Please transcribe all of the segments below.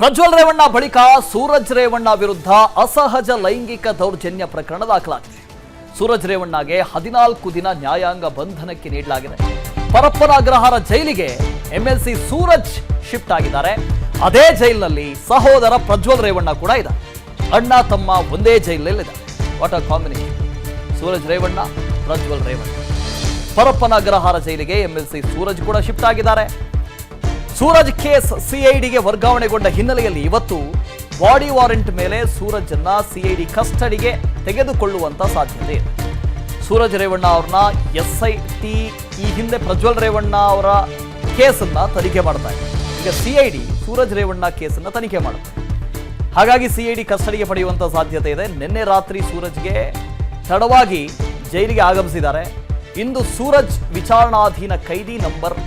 ಪ್ರಜ್ವಲ್ ರೇವಣ್ಣ ಬಳಿಕ ಸೂರಜ್ ರೇವಣ್ಣ ವಿರುದ್ಧ ಅಸಹಜ ಲೈಂಗಿಕ ದೌರ್ಜನ್ಯ ಪ್ರಕರಣ ದಾಖಲಾಗಿದೆ. ಸೂರಜ್ ರೇವಣ್ಣಗೆ 14 ದಿನ ನ್ಯಾಯಾಂಗ ಬಂಧನಕ್ಕೆ ನೀಡಲಾಗಿದೆ. ಪರಪ್ಪನ ಅಗ್ರಹಾರ ಜೈಲಿಗೆ ಎಂಎಲ್ಸಿ ಸೂರಜ್ ಶಿಫ್ಟ್ ಆಗಿದ್ದಾರೆ. ಅದೇ ಜೈಲಿನಲ್ಲಿ ಸಹೋದರ ಪ್ರಜ್ವಲ್ ರೇವಣ್ಣ ಕೂಡ ಇದ್ದಾರೆ. ಅಣ್ಣ ತಮ್ಮ ಒಂದೇ ಜೈಲಿನಲ್ಲಿದ್ದಾರೆ. What a combination. Suraj Revanna, Prajwal Revanna. Parappana Agrahara ಜೈಲಿಗೆ ಎಂಎಲ್ಸಿ ಸೂರಜ್ ಕೂಡ ಶಿಫ್ಟ್ ಆಗಿದ್ದಾರೆ. ಸೂರಜ್ ಕೇಸ್ ಸಿಐಡಿಗೆ ವರ್ಗಾವಣೆಗೊಂಡ ಹಿನ್ನೆಲೆಯಲ್ಲಿ ಇವತ್ತು ಬಾಡಿ ವಾರೆಂಟ್ ಮೇಲೆ ಸೂರಜ್ ಅನ್ನ ಸಿಐಡಿ ಕಸ್ಟಡಿಗೆ ತೆಗೆದುಕೊಳ್ಳುವಂತ ಸಾಧ್ಯತೆ ಇದೆ. ಸೂರಜ್ ರೇವಣ್ಣ ಅವ್ರನ್ನ ಎಸ್ಐಟಿ ಈ ಹಿಂದೆ ಪ್ರಜ್ವಲ್ ರೇವಣ್ಣ ಅವರ ಕೇಸನ್ನ ತನಿಖೆ ಮಾಡ್ತಾ ಇದೆ. ಈಗ ಸಿಐಡಿ ಸೂರಜ್ ರೇವಣ್ಣ ಕೇಸನ್ನ ತನಿಖೆ ಮಾಡುತ್ತೆ. ಹಾಗಾಗಿ ಸಿಐಡಿ ಕಸ್ಟಡಿಗೆ ಪಡೆಯುವಂತ ಸಾಧ್ಯತೆ ಇದೆ. ನಿನ್ನೆ ರಾತ್ರಿ ಸೂರಜ್ಗೆ ತಡವಾಗಿ ಜೈಲಿಗೆ ಆಗಮಿಸಿದ್ದಾರೆ. ಇಂದು ಸೂರಜ್ ವಿಚಾರಣಾಧೀನ ಕೈದಿ ನಂಬರ್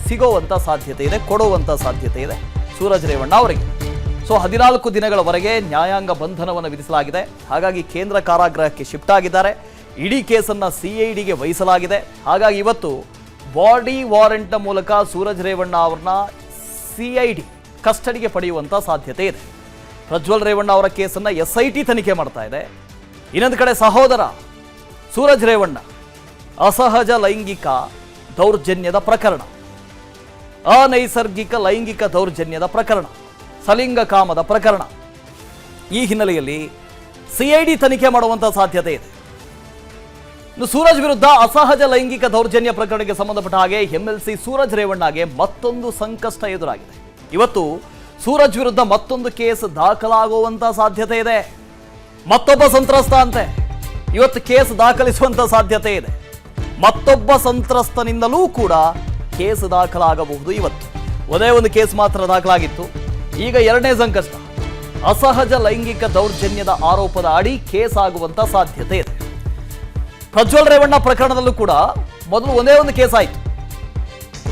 ಸಿಗುವಂತ ಸಾಧ್ಯತೆ ಇದೆ, ಕೊಡುವಂತ ಸಾಧ್ಯತೆ ಇದೆ ಸೂರಜ್ ರೇವಣ್ಣ ಅವರಿಗೆ. ಸೊ 14 ದಿನಗಳವರೆಗೆ ನ್ಯಾಯಾಂಗ ಬಂಧನವನ್ನು ವಿಧಿಸಲಾಗಿದೆ. ಹಾಗಾಗಿ ಕೇಂದ್ರ ಕಾರಾಗೃಹಕ್ಕೆ ಶಿಫ್ಟ್ ಆಗಿದ್ದಾರೆ. ಇಡೀ ಕೇಸನ್ನ ಸಿಐಡಿಗೆ ವಹಿಸಲಾಗಿದೆ. ಹಾಗಾಗಿ ಇವತ್ತು ಬಾಡಿ ವಾರೆಂಟ್ನ ಮೂಲಕ ಸೂರಜ್ ರೇವಣ್ಣ ಅವ್ರನ್ನ ಸಿಐಡಿ ಕಸ್ಟಡಿಗೆ ಪಡೆಯುವಂತ ಸಾಧ್ಯತೆ ಇದೆ. ಪ್ರಜ್ವಲ್ ರೇವಣ್ಣ ಅವರ ಕೇಸನ್ನ ಎಸ್ಐಟಿ ತನಿಖೆ ಮಾಡ್ತಾ ಇದೆ. ಇನ್ನೊಂದು ಕಡೆ ಸಹೋದರ ಸೂರಜ್ ರೇವಣ್ಣ ಅಸಹಜ ಲೈಂಗಿಕ ದೌರ್ಜನ್ಯದ ಪ್ರಕರಣ, ಅನೈಸರ್ಗಿಕ ಲೈಂಗಿಕ ದೌರ್ಜನ್ಯದ ಪ್ರಕರಣ, ಸಲಿಂಗ ಕಾಮದ ಪ್ರಕರಣ. ಈ ಹಿನ್ನೆಲೆಯಲ್ಲಿ ಸಿಐಡಿ ತನಿಖೆ ಮಾಡುವಂತಹ ಸಾಧ್ಯತೆ ಇದೆ. ಇನ್ನು ಸೂರಜ್ ವಿರುದ್ಧ ಅಸಹಜ ಲೈಂಗಿಕ ದೌರ್ಜನ್ಯ ಪ್ರಕರಣಕ್ಕೆ ಸಂಬಂಧಪಟ್ಟ ಹಾಗೆ ಎಂಎಲ್ಸಿ ಸೂರಜ್ ರೇವಣ್ಣಗೆ ಮತ್ತೊಂದು ಸಂಕಷ್ಟ ಎದುರಾಗಿದೆ. ಇವತ್ತು ಸೂರಜ್ ವಿರುದ್ಧ ಮತ್ತೊಂದು ಕೇಸ್ ದಾಖಲಾಗುವಂತ ಸಾಧ್ಯತೆ ಇದೆ. ಮತ್ತೊಬ್ಬ ಸಂತ್ರಸ್ತ ಅಂತೆ ಇವತ್ತು ಕೇಸ್ ದಾಖಲಿಸುವಂತ ಸಾಧ್ಯತೆ ಇದೆ. ಮತ್ತೊಬ್ಬ ಸಂತ್ರಸ್ತನಿಂದಲೂ ಕೂಡ ಕೇಸ್ ದಾಖಲಾಗಬಹುದು. ಇವತ್ತು ಒಂದೇ ಒಂದು ಕೇಸ್ ಮಾತ್ರ ದಾಖಲಾಗಿತ್ತು. ಈಗ ಎರಡನೇ ಸಂಕಷ್ಟ, ಅಸಹಜ ಲೈಂಗಿಕ ದೌರ್ಜನ್ಯದ ಆರೋಪದ ಅಡಿ ಕೇಸ್ ಆಗುವಂತ ಸಾಧ್ಯತೆ ಇದೆ. ಪ್ರಜ್ವಲ್ ರೇವಣ್ಣ ಪ್ರಕರಣದಲ್ಲೂ ಕೂಡ ಮೊದಲು ಒಂದೇ ಒಂದು ಕೇಸ್ ಆಯಿತು,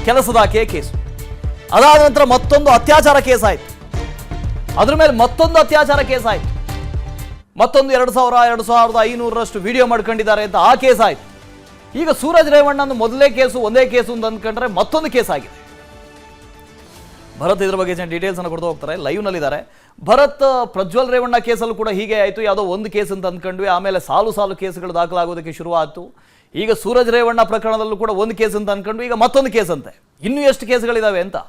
ಕೆಲಸದಾಕೆಯ ಕೇಸು. ಅದಾದ ನಂತರ ಮತ್ತೊಂದು ಅತ್ಯಾಚಾರ ಕೇಸ್ ಆಯಿತು. ಅದ್ರ ಮೇಲೆ ಮತ್ತೊಂದು ಅತ್ಯಾಚಾರ ಕೇಸ್ ಆಯಿತು. ಮತ್ತೊಂದು 2500ರಷ್ಟು ವಿಡಿಯೋ ಮಾಡ್ಕೊಂಡಿದ್ದಾರೆ ಅಂತ ಆ ಕೇಸ್ ಆಯಿತು. ಈಗ ಸೂರಜ್ ರೇವಣ್ಣನ ಮೊದಲೇ ಕೇಸು ಒಂದೇ ಕೇಸು ಅಂತ ಅಂದ್ಕೊಂಡ್ರೆ ಮತ್ತೊಂದು ಕೇಸ್ ಆಗಿದೆ. ಭರತ್ ಇದ್ರ ಬಗ್ಗೆ ಡೀಟೇಲ್ಸ್ ಅನ್ನು ಕೊಡ್ತಾ ಹೋಗ್ತಾರೆ, ಲೈವ್ ನಲ್ಲಿದ್ದಾರೆ. ಭರತ್, ಪ್ರಜ್ವಲ್ ರೇವಣ್ಣ ಕೇಸಲ್ಲೂ ಕೂಡ ಹೀಗೆ ಆಯಿತು. ಯಾವುದೋ ಒಂದು ಕೇಸ್ ಅಂತ ಅಂದ್ಕೊಂಡ್ವಿ, ಆಮೇಲೆ ಸಾಲು ಕೇಸ್ಗಳು ದಾಖಲಾಗೋದಕ್ಕೆ ಶುರುವಾಯಿತು. ಈಗ ಸೂರಜ್ ರೇವಣ್ಣ ಪ್ರಕರಣದಲ್ಲೂ ಕೂಡ ಒಂದು ಕೇಸ್ ಅಂತ ಅಂದ್ಕೊಂಡ್ವಿ, ಈಗ ಮತ್ತೊಂದು ಕೇಸ್ ಅಂತೆ. ಇನ್ನೂ ಎಷ್ಟು ಕೇಸ್ಗಳಿದಾವೆ ಅಂತ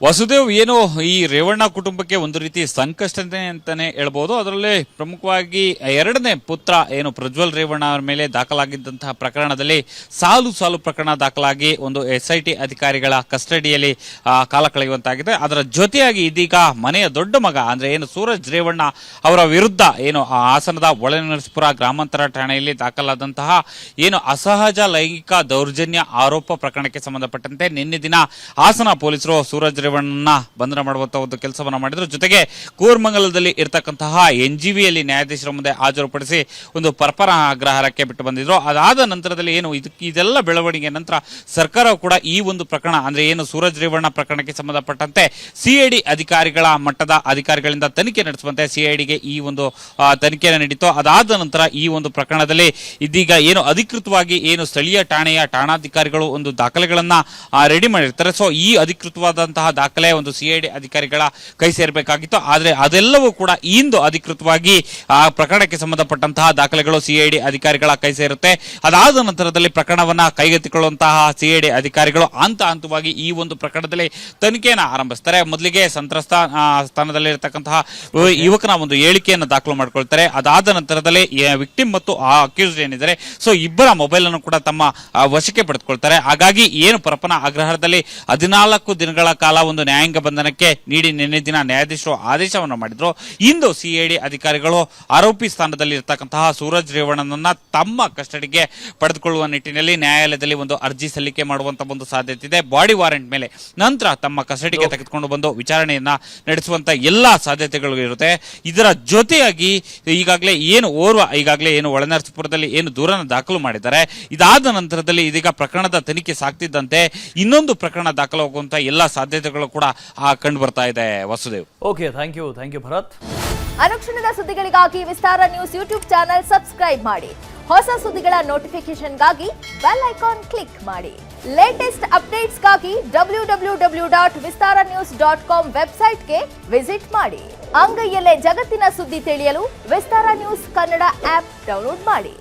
ವಸುದೇವ್, ಏನು ಈ ರೇವಣ್ಣ ಕುಟುಂಬಕ್ಕೆ ಒಂದು ರೀತಿ ಸಂಕಷ್ಟನೇ ಅಂತಾನೆ ಹೇಳ್ಬೋದು. ಅದರಲ್ಲಿ ಪ್ರಮುಖವಾಗಿ ಎರಡನೇ ಪುತ್ರ ಏನು ಪ್ರಜ್ವಲ್ ರೇವಣ್ಣ ಅವರ ಮೇಲೆ ದಾಖಲಾಗಿದ್ದಂತಹ ಪ್ರಕರಣದಲ್ಲಿ ಸಾಲು ಪ್ರಕರಣ ದಾಖಲಾಗಿ ಒಂದು ಎಸ್ಐಟಿ ಅಧಿಕಾರಿಗಳ ಕಸ್ಟಡಿಯಲ್ಲಿ ಕಾಲ ಕಳೆಯುವಂತಾಗಿದೆ. ಅದರ ಜೊತೆಯಾಗಿ ಇದೀಗ ಮನೆಯ ದೊಡ್ಡ ಮಗ ಅಂದ್ರೆ ಏನು ಸೂರಜ್ ರೇವಣ್ಣ ಅವರ ವಿರುದ್ಧ ಏನು ಹಾಸನದ ಒಳನರಸೀಪುರ ಗ್ರಾಮಾಂತರ ಠಾಣೆಯಲ್ಲಿ ದಾಖಲಾದಂತಹ ಏನು ಅಸಹಜ ಲೈಂಗಿಕ ದೌರ್ಜನ್ಯ ಆರೋಪ ಪ್ರಕರಣಕ್ಕೆ ಸಂಬಂಧಪಟ್ಟಂತೆ ನಿನ್ನೆ ದಿನ ಹಾಸನ ಪೊಲೀಸರು ಸೂರಜ್ ರೇವಣ್ಣನ ಬಂಧನ ಮಾಡುವಂತಹ ಒಂದು ಕೆಲಸವನ್ನ ಮಾಡಿದ್ರು. ಜೊತೆಗೆ ಕೋರಮಂಗಲದಲ್ಲಿ ಇರತಕ್ಕಂತಹ ಎನ್ಜಿವಿಯಲ್ಲಿ ನ್ಯಾಯಾಧೀಶರ ಮುಂದೆ ಹಾಜರುಪಡಿಸಿ ಒಂದು ಪರಪ್ಪನ ಅಗ್ರಹಾರಕ್ಕೆ ಬಿಟ್ಟು ಬಂದಿದ್ರು. ಅದಾದ ನಂತರದಲ್ಲಿ ಏನು ಇದೆಲ್ಲ ಬೆಳವಣಿಗೆ ನಂತರ ಸರ್ಕಾರ ಕೂಡ ಈ ಒಂದು ಪ್ರಕರಣ ಅಂದ್ರೆ ಏನು ಸೂರಜ್ ರೇವಣ್ಣ ಪ್ರಕರಣಕ್ಕೆ ಸಂಬಂಧಪಟ್ಟಂತೆ ಸಿಐಡಿ ಅಧಿಕಾರಿಗಳ ಮಟ್ಟದ ಅಧಿಕಾರಿಗಳಿಂದ ತನಿಖೆ ನಡೆಸುವಂತೆ ಸಿಐಡಿಗೆ ಈ ಒಂದು ತನಿಖೆಯನ್ನು ನೀಡಿತ್ತು. ಅದಾದ ನಂತರ ಈ ಒಂದು ಪ್ರಕರಣದಲ್ಲಿ ಇದೀಗ ಏನು ಅಧಿಕೃತವಾಗಿ ಏನು ಸ್ಥಳೀಯ ಠಾಣೆಯ ಠಾಣಾಧಿಕಾರಿಗಳು ಒಂದು ದಾಖಲೆಗಳನ್ನ ರೆಡಿ ಮಾಡಿರ್ತಾರೆ. ಸೊ ಈ ಅಧಿಕೃತವಾದಂತಹ ದಾಖಲೆ ಒಂದು ಸಿಐಡಿ ಅಧಿಕಾರಿಗಳ ಕೈ ಸೇರಬೇಕಾಗಿತ್ತು. ಆದರೆ ಅದೆಲ್ಲವೂ ಕೂಡ ಇಂದು ಅಧಿಕೃತವಾಗಿ ಆ ಪ್ರಕರಣಕ್ಕೆ ಸಂಬಂಧಪಟ್ಟಂತಹ ದಾಖಲೆಗಳು ಸಿಐಡಿ ಅಧಿಕಾರಿಗಳ ಕೈ ಸೇರುತ್ತೆ. ಅದಾದ ನಂತರದಲ್ಲಿ ಪ್ರಕರಣವನ್ನ ಕೈಗೆತ್ತಿಕೊಳ್ಳುವಂತಹ ಸಿಐಡಿ ಅಧಿಕಾರಿಗಳು ಹಂತವಾಗಿ ಈ ಒಂದು ಪ್ರಕರಣದಲ್ಲಿ ತನಿಖೆಯನ್ನು ಆರಂಭಿಸ್ತಾರೆ. ಮೊದಲಿಗೆ ಸಂತ್ರಸ್ತ ಸ್ಥಾನದಲ್ಲಿರತಕ್ಕಂತಹ ಯುವಕನ ಒಂದು ಹೇಳಿಕೆಯನ್ನು ದಾಖಲು ಮಾಡಿಕೊಳ್ತಾರೆ. ಅದಾದ ನಂತರದಲ್ಲಿ ವಿಕ್ಟಿಮ್ ಮತ್ತು ಅಕ್ಯೂಸ್ಡ್ ಏನಿದ್ದಾರೆ ಸೊ ಇಬ್ಬರ ಮೊಬೈಲ್ ಅನ್ನು ಕೂಡ ತಮ್ಮ ವಶಕ್ಕೆ ಪಡೆದುಕೊಳ್ತಾರೆ. ಹಾಗಾಗಿ ಏನು ಪರಪ್ಪನ ಅಗ್ರಹಾರದಲ್ಲಿ 14 ದಿನಗಳ ಕಾಲ ಒಂದು ನ್ಯಾಯಾಂಗ ಬಂಧನಕ್ಕೆ ನೀಡಿ ನಿನ್ನೆ ದಿನ ನ್ಯಾಯಾಧೀಶರು ಆದೇಶವನ್ನು ಮಾಡಿದ್ರು. ಇಂದು ಸಿಐಡಿ ಅಧಿಕಾರಿಗಳು ಆರೋಪಿ ಸ್ಥಾನದಲ್ಲಿ ಇರತಕ್ಕಂತಹ ಸೂರಜ್ ರೇವಣ್ಣನನ್ನ ತಮ್ಮ ಕಸ್ಟಡಿಗೆ ಪಡೆದುಕೊಳ್ಳುವ ನಿಟ್ಟಿನಲ್ಲಿ ನ್ಯಾಯಾಲಯದಲ್ಲಿ ಒಂದು ಅರ್ಜಿ ಸಲ್ಲಿಕೆ ಮಾಡುವಂತ ಒಂದು ಸಾಧ್ಯತೆ ಇದೆ. ಬಾಡಿ ವಾರೆಂಟ್ ಮೇಲೆ ನಂತರ ತಮ್ಮ ಕಸ್ಟಡಿಗೆ ತೆಗೆದುಕೊಂಡು ಬಂದು ವಿಚಾರಣೆಯನ್ನ ನಡೆಸುವಂತ ಎಲ್ಲಾ ಸಾಧ್ಯತೆಗಳು ಇರುತ್ತೆ. ಇದರ ಜೊತೆಯಾಗಿ ಈಗಾಗಲೇ ಏನು ಒಳನರಸೀಪುರದಲ್ಲಿ ಏನು ದೂರನ ದಾಖಲು ಮಾಡಿದ್ದಾರೆ. ಇದಾದ ನಂತರದಲ್ಲಿ ಇದೀಗ ಪ್ರಕರಣದ ತನಿಖೆ ಸಾಗ್ತಿದ್ದಂತೆ ಇನ್ನೊಂದು ಪ್ರಕರಣ ದಾಖಲಾಗುವಂತ ಎಲ್ಲಾ ಸಾಧ್ಯತೆಗಳು ಕೂಡ ಕಂಡು ಬರ್ತಾ ಇದೆ. Vasudev, okay, thank you Bharat. ಅನುಕ್ಷಣದ ಸುದ್ದಿಗಳಿಗಾಗಿ Vistara news YouTube channel subscribe ಮಾಡಿ. ಹೊಸ ಸುದ್ದಿಗಳ ನೋಟಿಫಿಕೇಶನ್ಗಾಗಿ ಬೆಲ್ ಐಕಾನ್ ಕ್ಲಿಕ್ ಮಾಡಿ. ಲೇಟೆಸ್ಟ್ ಅಪ್ಡೇಟ್ಸ್ಗಾಗಿ www.vistaranews.com ವೆಬ್ಸೈಟ್ಗೆ ವಿಸಿಟ್ ಮಾಡಿ. ಅಂಗೈಯಲ್ಲೇ ಜಗತ್ತಿನ ಸುದ್ದಿ ತಿಳಿಯಲು Vistara news Kannada app download ಮಾಡಿ.